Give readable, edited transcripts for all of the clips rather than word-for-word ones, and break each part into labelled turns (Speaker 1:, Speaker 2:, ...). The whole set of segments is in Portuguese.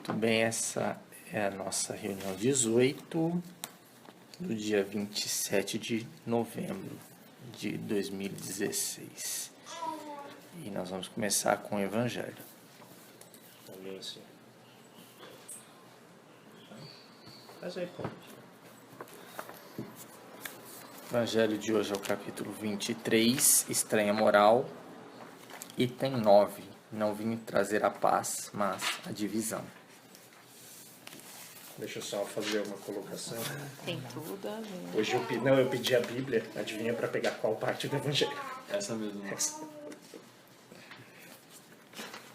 Speaker 1: Muito bem, essa é a nossa reunião 18 do dia 27 de novembro de 2016. E nós vamos começar com o Evangelho.
Speaker 2: Também sim. Mas aí, pô.
Speaker 1: O Evangelho de hoje é o capítulo 23, Estranha Moral, item 9. Não vim trazer a paz, mas a divisão.
Speaker 2: Deixa eu só fazer uma colocação.
Speaker 3: Tem tudo a ver.
Speaker 2: Hoje eu pedi a Bíblia, adivinha para pegar qual parte do Evangelho?
Speaker 4: Essa mesmo.
Speaker 2: Essa.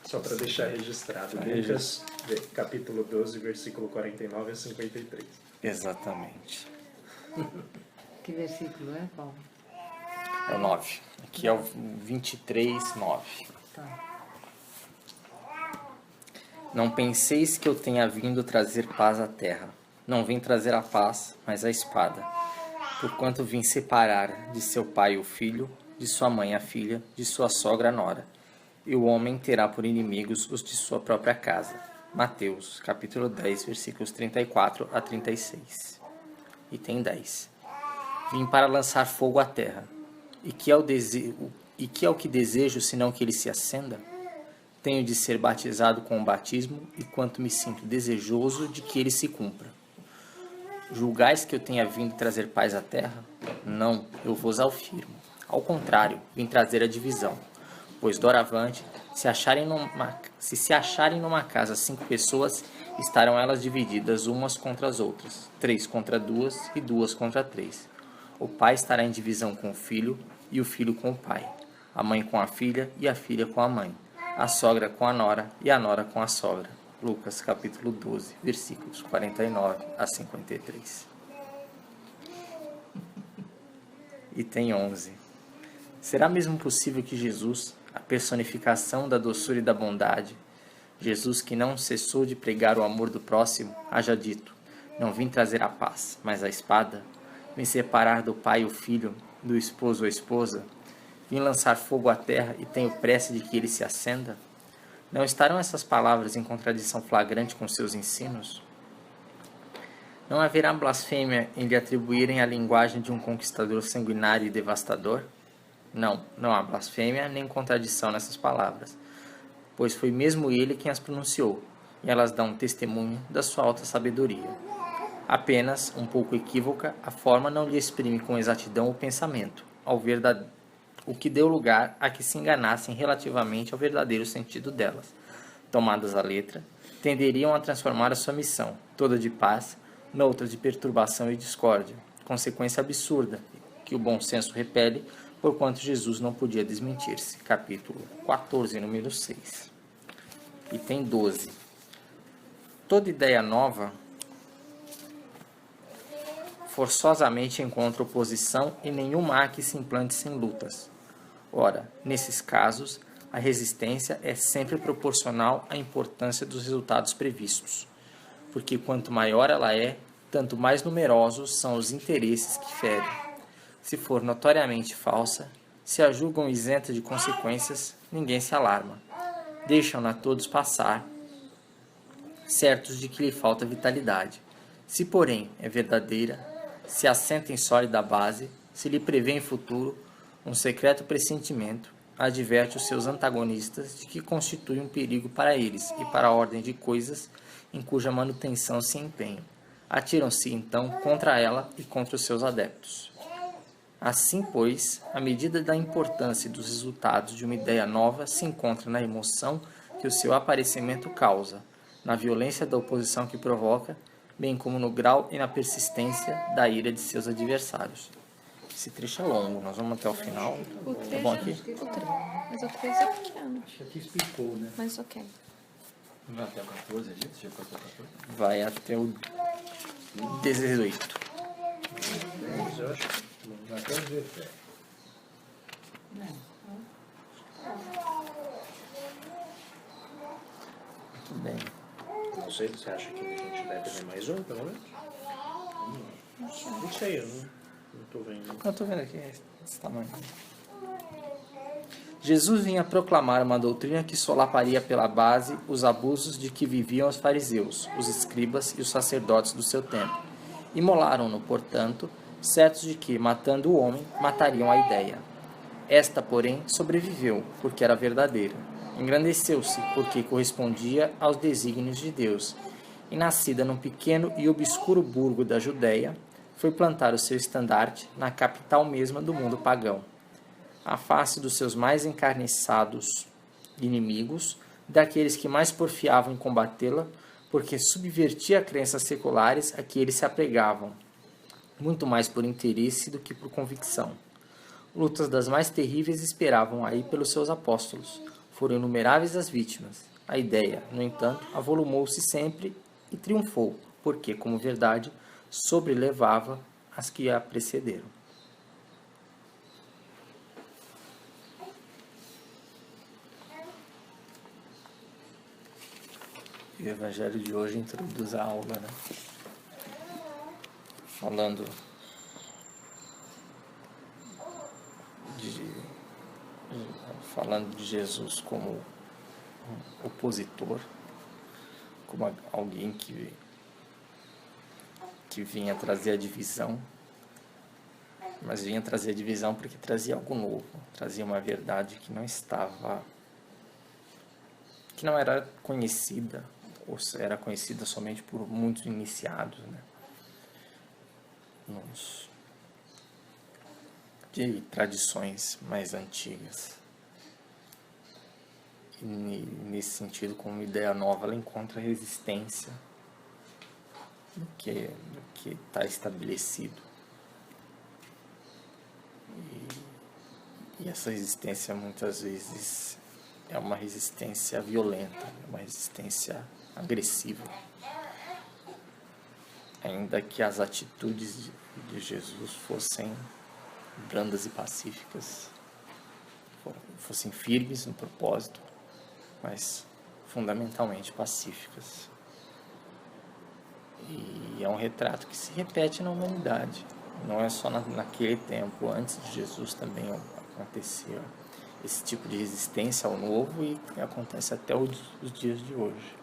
Speaker 2: Só para deixar registrado.
Speaker 1: Tá
Speaker 2: Lucas, capítulo 12, versículo 49 a 53.
Speaker 1: Exatamente.
Speaker 3: Que versículo é, Paulo?
Speaker 1: É o 9. Aqui é o 23, 9.
Speaker 3: Tá.
Speaker 1: Não penseis que eu tenha vindo trazer paz à terra. Não vim trazer a paz, mas a espada. Porquanto vim separar de seu pai o filho, de sua mãe a filha, de sua sogra a nora. E o homem terá por inimigos os de sua própria casa. Mateus, capítulo 10, versículos 34 a 36. Item 10. Vim para lançar fogo à terra. E que é o que desejo, senão que ele se acenda? Tenho de ser batizado com o batismo, e quanto me sinto desejoso de que ele se cumpra. Julgais que eu tenha vindo trazer paz à terra? Não, eu vos afirmo. Ao contrário, vim trazer a divisão. Pois doravante, se se acharem numa casa 5 pessoas, estarão elas divididas umas contra as outras, 3 contra 2 e 2 contra 3. O pai estará em divisão com o filho, e o filho com o pai. A mãe com a filha, e a filha com a mãe. A sogra com a nora, e a nora com a sogra. Lucas, capítulo 12, versículos 49 a 53. Item 11. Será mesmo possível que Jesus, a personificação da doçura e da bondade, Jesus que não cessou de pregar o amor do próximo, haja dito: não vim trazer a paz, mas a espada? Vim separar do pai o filho, do esposo a esposa? Vim lançar fogo à terra e tenho pressa de que ele se acenda? Não estarão essas palavras em contradição flagrante com seus ensinos? Não haverá blasfêmia em lhe atribuírem a linguagem de um conquistador sanguinário e devastador? Não há blasfêmia nem contradição nessas palavras, pois foi mesmo ele quem as pronunciou, e elas dão testemunho da sua alta sabedoria. Apenas, um pouco equívoca, a forma não lhe exprime com exatidão o pensamento, o que deu lugar a que se enganassem relativamente ao verdadeiro sentido delas. Tomadas à letra, tenderiam a transformar a sua missão, toda de paz, noutra de perturbação e discórdia, consequência absurda, que o bom senso repele, porquanto Jesus não podia desmentir-se. Capítulo 14, número 6. Item 12. Toda ideia nova forçosamente encontra oposição e nenhuma há que se implante sem lutas. Ora, nesses casos, a resistência é sempre proporcional à importância dos resultados previstos, porque quanto maior ela é, tanto mais numerosos são os interesses que ferem. Se for notoriamente falsa, se a julgam isenta de consequências, ninguém se alarma. Deixam-na todos passar, certos de que lhe falta vitalidade. Se, porém, é verdadeira, se assenta em sólida base, se lhe prevê em futuro um secreto pressentimento, adverte os seus antagonistas de que constitui um perigo para eles e para a ordem de coisas em cuja manutenção se empenham. Atiram-se, então, contra ela e contra os seus adeptos. Assim, pois, a medida da importância e dos resultados de uma ideia nova se encontra na emoção que o seu aparecimento causa, na violência da oposição que provoca, bem como no grau e na persistência da ira de seus adversários. Esse trecho é longo, nós vamos até o final.
Speaker 3: O
Speaker 1: Tá
Speaker 3: 3
Speaker 1: bom aqui?
Speaker 3: Mas o 3 é pequeno.
Speaker 4: Acho que aqui explicou, né?
Speaker 3: Mas ok.
Speaker 4: Vai até o 14, a gente já passou o 14.
Speaker 1: Vai até o 18.
Speaker 2: Mas eu acho que
Speaker 4: Vai até o 17.
Speaker 1: Muito bem.
Speaker 2: não sei, você acha que a gente deve ler mais um, pelo menos? Não sei, eu não tô vendo.
Speaker 1: Eu tô vendo aqui esse tamanho. Jesus vinha proclamar uma doutrina que solaparia pela base os abusos de que viviam os fariseus, os escribas e os sacerdotes do seu tempo. Imolaram-no, portanto, certos de que, matando o homem, matariam a ideia. Esta, porém, sobreviveu, porque era verdadeira. Engrandeceu-se, porque correspondia aos desígnios de Deus. E, nascida num pequeno e obscuro burgo da Judéia, foi plantar o seu estandarte na capital mesma do mundo pagão, à face dos seus mais encarniçados inimigos, daqueles que mais porfiavam em combatê-la, porque subvertia crenças seculares a que eles se apegavam, muito mais por interesse do que por convicção. Lutas das mais terríveis esperavam aí pelos seus apóstolos. Foram inumeráveis as vítimas. A ideia, no entanto, avolumou-se sempre e triunfou, porque, como verdade, sobrelevava as que a precederam. E o Evangelho de hoje introduz a aula, né? Falando de Jesus como um opositor, como alguém que vinha trazer a divisão, mas vinha trazer a divisão porque trazia algo novo, trazia uma verdade que não era conhecida, ou era conhecida somente por muitos iniciados, né? De tradições mais antigas. E nesse sentido, como ideia nova, ela encontra resistência do que está estabelecido. E essa resistência muitas vezes é uma resistência violenta, é uma resistência agressiva. Ainda que as atitudes de Jesus fossem brandas e pacíficas, fossem firmes no propósito, mas fundamentalmente pacíficas. E é um retrato que se repete na humanidade. Não é só naquele tempo, antes de Jesus também acontecia esse tipo de resistência ao novo e acontece até os dias de hoje.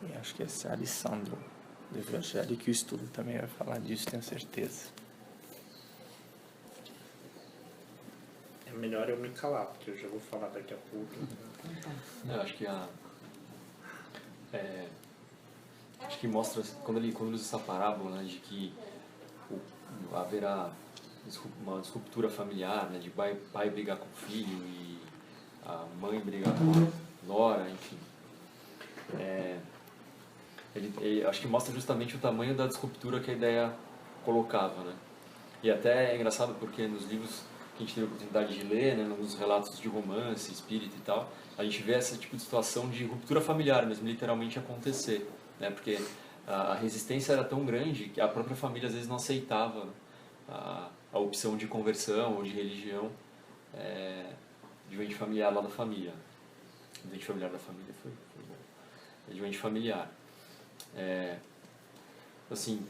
Speaker 1: E acho que essa é a lição do Evangelho, que o estudo também vai falar disso, tenho certeza.
Speaker 2: É melhor eu me calar, porque eu já vou falar daqui a pouco.
Speaker 4: Eu acho que acho que mostra, quando ele usa essa parábola, né, de que haverá uma disruptura familiar, né, de pai brigar com o filho e a mãe brigar com a nora, enfim. Ele acho que mostra justamente o tamanho da disruptura que a ideia colocava, né? E até é engraçado porque nos livros que a gente teve a oportunidade de ler, né, nos relatos de romance, espírita e tal, a gente vê esse tipo de situação de ruptura familiar mesmo, literalmente acontecer, né? Porque a resistência era tão grande que a própria família às vezes não aceitava a opção de conversão ou de religião de um ente familiar lá da família. O ente familiar da família foi bom. De um ente familiar. Assim,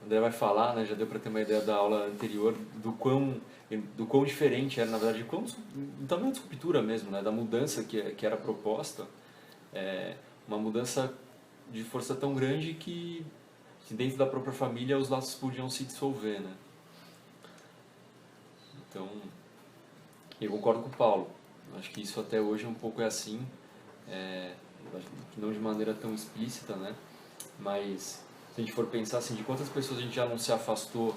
Speaker 4: o André vai falar, né, já deu para ter uma ideia da aula anterior do quão diferente era, na verdade, do tamanho de ruptura mesmo, né, da mudança que era proposta, uma mudança de força tão grande que dentro da própria família os laços podiam se dissolver, né. Então, eu concordo com o Paulo, acho que isso até hoje um pouco é assim, não de maneira tão explícita, né, mas se a gente for pensar assim, de quantas pessoas a gente já não se afastou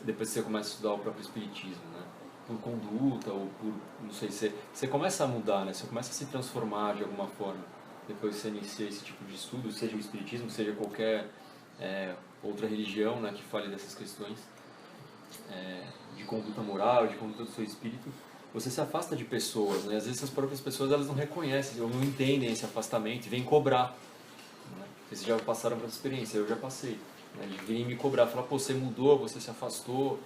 Speaker 4: depois que você começa a estudar o próprio espiritismo, né? Por conduta ou por, não sei, você começa a mudar, né? Você começa a se transformar de alguma forma depois que você inicia esse tipo de estudo, seja o espiritismo, seja qualquer outra religião, né, que fale dessas questões de conduta moral, de conduta do seu espírito. Você se afasta de pessoas, né? Às vezes essas próprias pessoas elas não reconhecem ou não entendem esse afastamento e vêm cobrar. Vocês já passaram por essa experiência, eu já passei, né, de virem me cobrar, falar, pô, você mudou, você se afastou,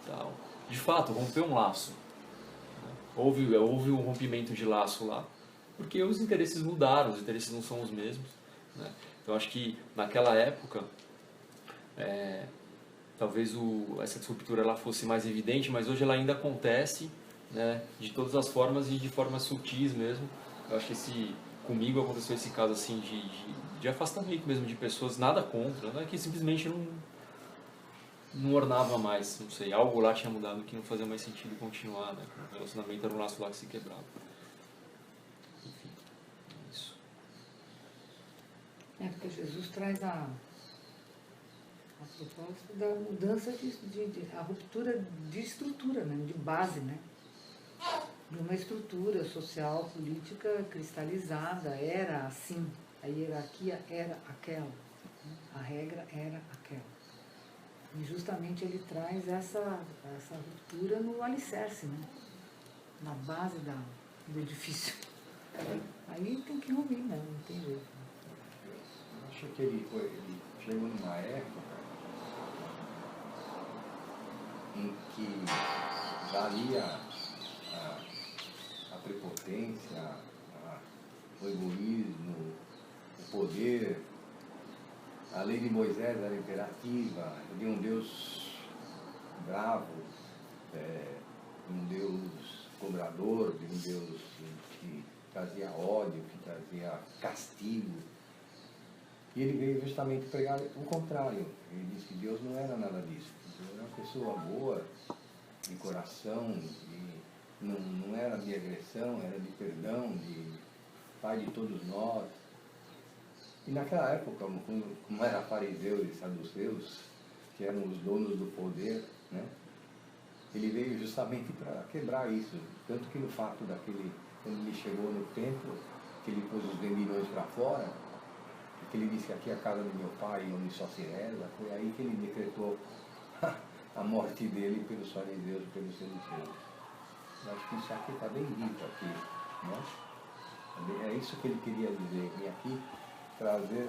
Speaker 4: tal. De fato, rompeu um laço, né? Houve um rompimento de laço lá, porque os interesses mudaram, os interesses não são os mesmos, né? Então acho que naquela época talvez essa ruptura ela fosse mais evidente, mas hoje ela ainda acontece, né, de todas as formas e de formas sutis mesmo. Eu acho que comigo aconteceu esse caso assim de afastamento mesmo de pessoas, nada contra, né, que simplesmente não ornava mais, não sei, algo lá tinha mudado que não fazia mais sentido continuar, né, o relacionamento era um laço lá que se quebrava. Enfim, é isso.
Speaker 3: Porque Jesus traz a propósito da mudança a ruptura de estrutura, né? De base, né? De uma estrutura social, política cristalizada, era assim, a hierarquia era aquela, né? A regra era aquela. E justamente ele traz essa ruptura no alicerce, né? Na base do edifício. Aí tem que reunir, né? Não tem jeito.
Speaker 5: Eu acho que ele chegou numa época em que dali a prepotência, o egoísmo, o poder, a lei de Moisés era imperativa, de um Deus bravo, um Deus cobrador, de um Deus que trazia ódio, que trazia castigo. E ele veio justamente pregar o contrário. Ele disse que Deus não era nada disso. Deus era uma pessoa boa, de coração, não era de agressão, era de perdão, de pai de todos nós. E naquela época, como eram fariseus e saduceus, que eram os donos do poder, né? Ele veio justamente para quebrar isso. Tanto que no fato quando ele chegou no templo, que ele pôs os vendilhões para fora, que ele disse que aqui é a casa do meu pai, onde só se reza, foi aí que ele decretou a morte dele pelos fariseus e pelos saduceus. Eu acho que isso aqui está bem dito aqui, né? É isso que ele queria dizer, e aqui trazer,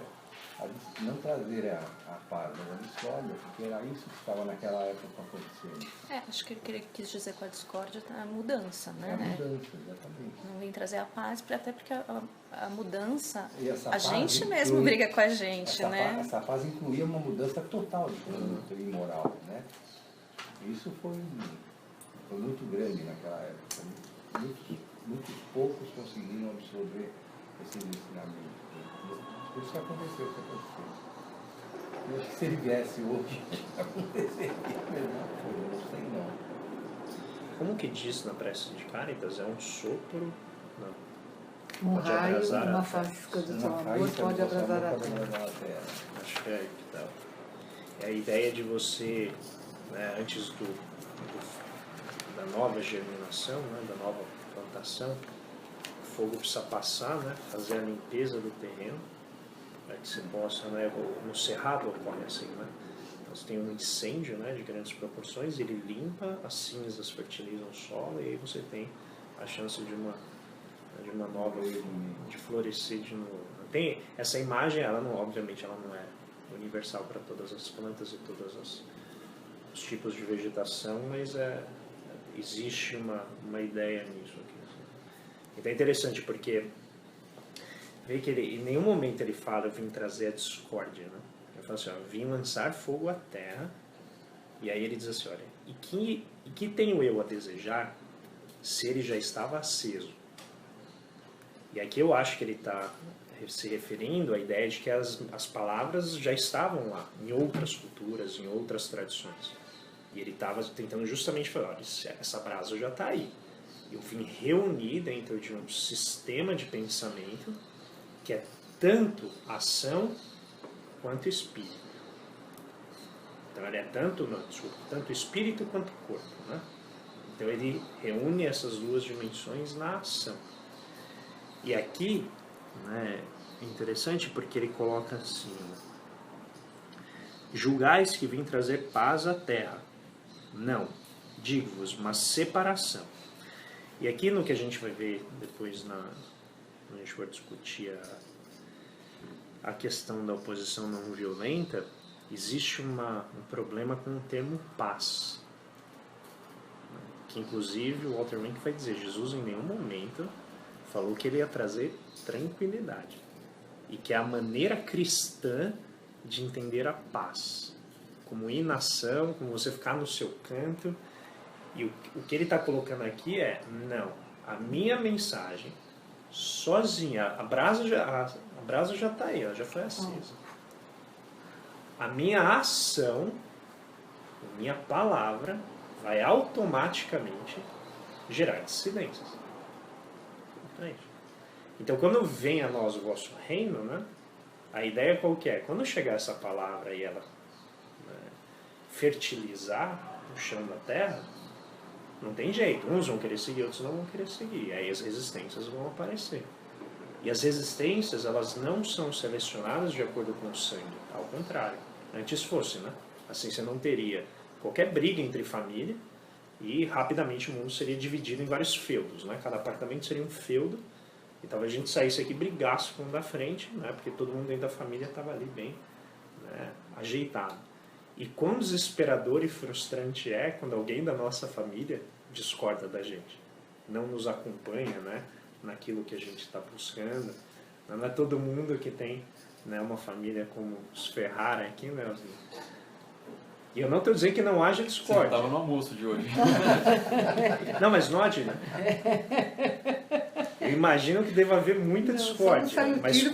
Speaker 5: não trazer a paz, mas a discórdia, porque era isso que estava naquela época acontecendo.
Speaker 6: Acho que ele quis dizer com a discórdia a mudança, né?
Speaker 5: A mudança, exatamente.
Speaker 6: Não vem trazer a paz, até porque a mudança,
Speaker 5: a
Speaker 6: gente mesmo briga com a gente, né?
Speaker 5: Essa paz incluía uma mudança total de conduta imoral, né? Isso foi muito grande naquela época. Muitos poucos conseguiram absorver esses ensinamentos. Por isso que aconteceu o que aconteceu. Eu acho que se ele viesse hoje, aconteceria a mesma coisa, não sei não.
Speaker 2: Como que diz na prece de Cáritas, é um sopro, não.
Speaker 3: Um
Speaker 2: Pode
Speaker 3: raio,
Speaker 2: abrasar
Speaker 3: uma
Speaker 2: a
Speaker 3: faísca do seu
Speaker 5: Uma
Speaker 3: amor
Speaker 5: faísca
Speaker 3: pode
Speaker 5: do seu
Speaker 3: abrasar
Speaker 5: amor
Speaker 3: a
Speaker 5: pode
Speaker 3: terra.
Speaker 5: abrasar a terra.
Speaker 2: Acho que é aí que tá. É a ideia de você, né, antes da nova germinação, né, da nova plantação, o fogo precisa passar, né, fazer a limpeza do terreno, para que você possa, né, no cerrado ocorre assim, né, então você tem um incêndio, né, de grandes proporções, ele limpa, as cinzas fertilizam o solo e aí você tem a chance de uma nova, de florescer de novo. Tem essa imagem, obviamente ela não é universal para todas as plantas e todos os tipos de vegetação, mas existe uma ideia nisso aqui. Então é interessante porque vê que em nenhum momento ele fala, eu vim trazer a discórdia, né? Ele fala assim, eu vim lançar fogo à terra, e aí ele diz assim, olha, e que tenho eu a desejar se ele já estava aceso? E aqui eu acho que ele está se referindo à ideia de que as palavras já estavam lá, em outras culturas, em outras tradições. E ele estava tentando justamente falar, olha, essa brasa já está aí. Eu vim reunir dentro de um sistema de pensamento que é tanto ação quanto espírito. Então ele é tanto espírito quanto corpo, né? Então ele reúne essas duas dimensões na ação. E aqui, né, é interessante porque ele coloca assim, julgais que vim trazer paz à terra. Não, digo-vos, mas separação. E aqui no que a gente vai ver depois, quando a gente for discutir a questão da oposição não violenta, existe um problema com o termo paz. Que inclusive o Walter Wink vai dizer, Jesus em nenhum momento falou que ele ia trazer tranquilidade. E que é a maneira cristã de entender a paz. como inação, como você ficar no seu canto. E o que ele está colocando aqui é, não, a minha mensagem, sozinha, a brasa já está aí, ela já foi acesa. A minha ação, a minha palavra, vai automaticamente gerar dissidências. Então, quando vem a nós o vosso reino, né, a ideia qual que é? Quando chegar essa palavra e ela fertilizar o chão da terra, não tem jeito. Uns vão querer seguir, outros não vão querer seguir. Aí as resistências vão aparecer. E as resistências, elas não são selecionadas de acordo com o sangue. Ao contrário. Antes fosse, né? Assim você não teria qualquer briga entre família e rapidamente o mundo seria dividido em vários feudos, né? Cada apartamento seria um feudo e talvez a gente saísse aqui e brigasse com o da frente, né? Porque todo mundo dentro da família estava ali bem, né, ajeitado. E quão desesperador e frustrante é quando alguém da nossa família discorda da gente, não nos acompanha, né, naquilo que a gente está buscando. Não é todo mundo que tem, né, uma família como os Ferrara aqui, né? E eu não estou dizendo que não haja discórdia.
Speaker 4: Você estava no almoço de hoje.
Speaker 2: Não, mas note, né? Eu imagino que deva haver muita discórdia, mas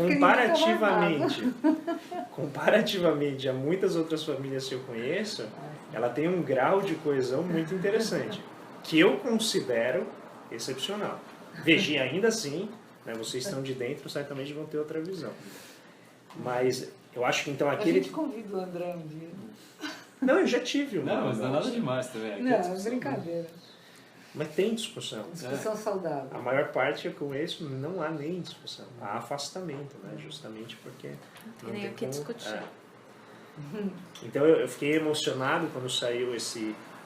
Speaker 2: comparativamente a muitas outras famílias que eu conheço, ela tem um grau de coesão muito interessante, que eu considero excepcional. Veja, e ainda assim, né, vocês estão de dentro, certamente vão ter outra visão. Mas eu acho que então aquele...
Speaker 3: A gente convida o André um dia.
Speaker 2: Não, eu já tive uma.
Speaker 4: Não, mas não é nada demais também. Aqui
Speaker 3: Não, é brincadeira.
Speaker 2: Mas tem discussão.
Speaker 3: Discussão saudável.
Speaker 2: A maior parte eu conheço, não há nem discussão. Há afastamento, né? Justamente porque não
Speaker 6: nem
Speaker 2: tem
Speaker 6: o que
Speaker 2: como...
Speaker 6: discutir.
Speaker 2: Então eu fiquei emocionado quando saiu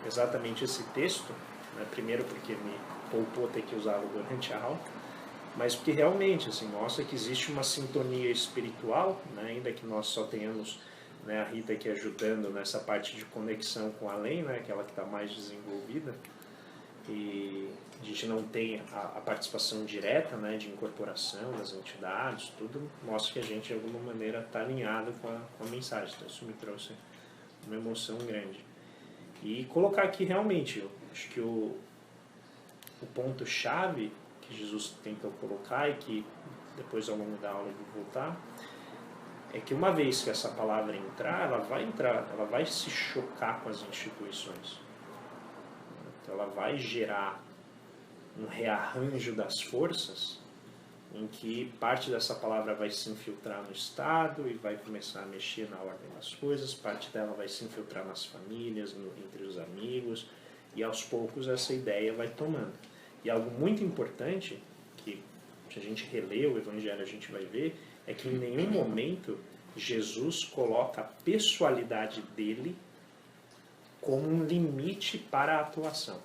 Speaker 2: exatamente esse texto, né? Primeiro porque me poupou ter que usá-lo durante a aula, mas porque realmente assim, mostra que existe uma sintonia espiritual, né? Ainda que nós só tenhamos, né, a Rita aqui ajudando nessa parte de conexão com a lei, né? Aquela que está mais desenvolvida. E a gente não tem a participação direta, né, de incorporação das entidades, tudo mostra que a gente de alguma maneira está alinhado com a mensagem. Então isso me trouxe uma emoção grande. E colocar aqui realmente, eu acho que o ponto-chave que Jesus tentou colocar e que depois ao longo da aula eu vou voltar, é que uma vez que essa palavra entrar, ela vai se chocar com as instituições. Então ela vai gerar um rearranjo das forças em que parte dessa palavra vai se infiltrar no Estado e vai começar a mexer na ordem das coisas, parte dela vai se infiltrar nas famílias, entre os amigos, e aos poucos essa ideia vai tomando. E algo muito importante, que se a gente reler o Evangelho a gente vai ver, é que em nenhum momento Jesus coloca a pessoalidade dele como um limite para a atuação.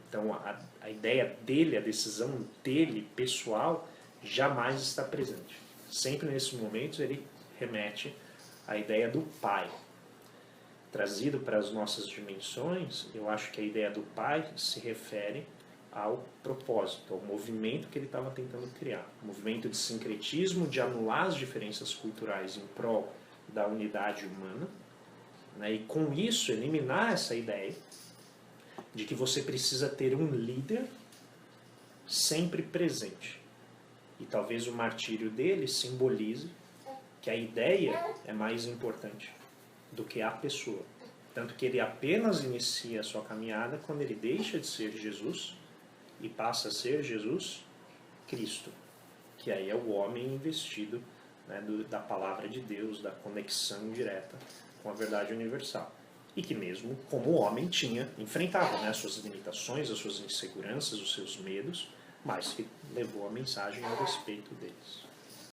Speaker 2: Então, a ideia dele, a decisão dele, pessoal, jamais está presente. Sempre nesses momentos ele remete à ideia do Pai. Trazido para as nossas dimensões, eu acho que a ideia do Pai se refere ao propósito, ao movimento que ele estava tentando criar. Um movimento de sincretismo, de anular as diferenças culturais em prol da unidade humana, né? E com isso eliminar essa ideia de que você precisa ter um líder sempre presente. E talvez o martírio dele simbolize que a ideia é mais importante do que a pessoa. Tanto que ele apenas inicia a sua caminhada quando ele deixa de ser Jesus e passa a ser Jesus Cristo, que aí é o homem investido, né, da palavra de Deus, da conexão direta com a verdade universal. E que mesmo como homem enfrentava, né, as suas limitações, as suas inseguranças, os seus medos, mas que levou a mensagem a respeito deles.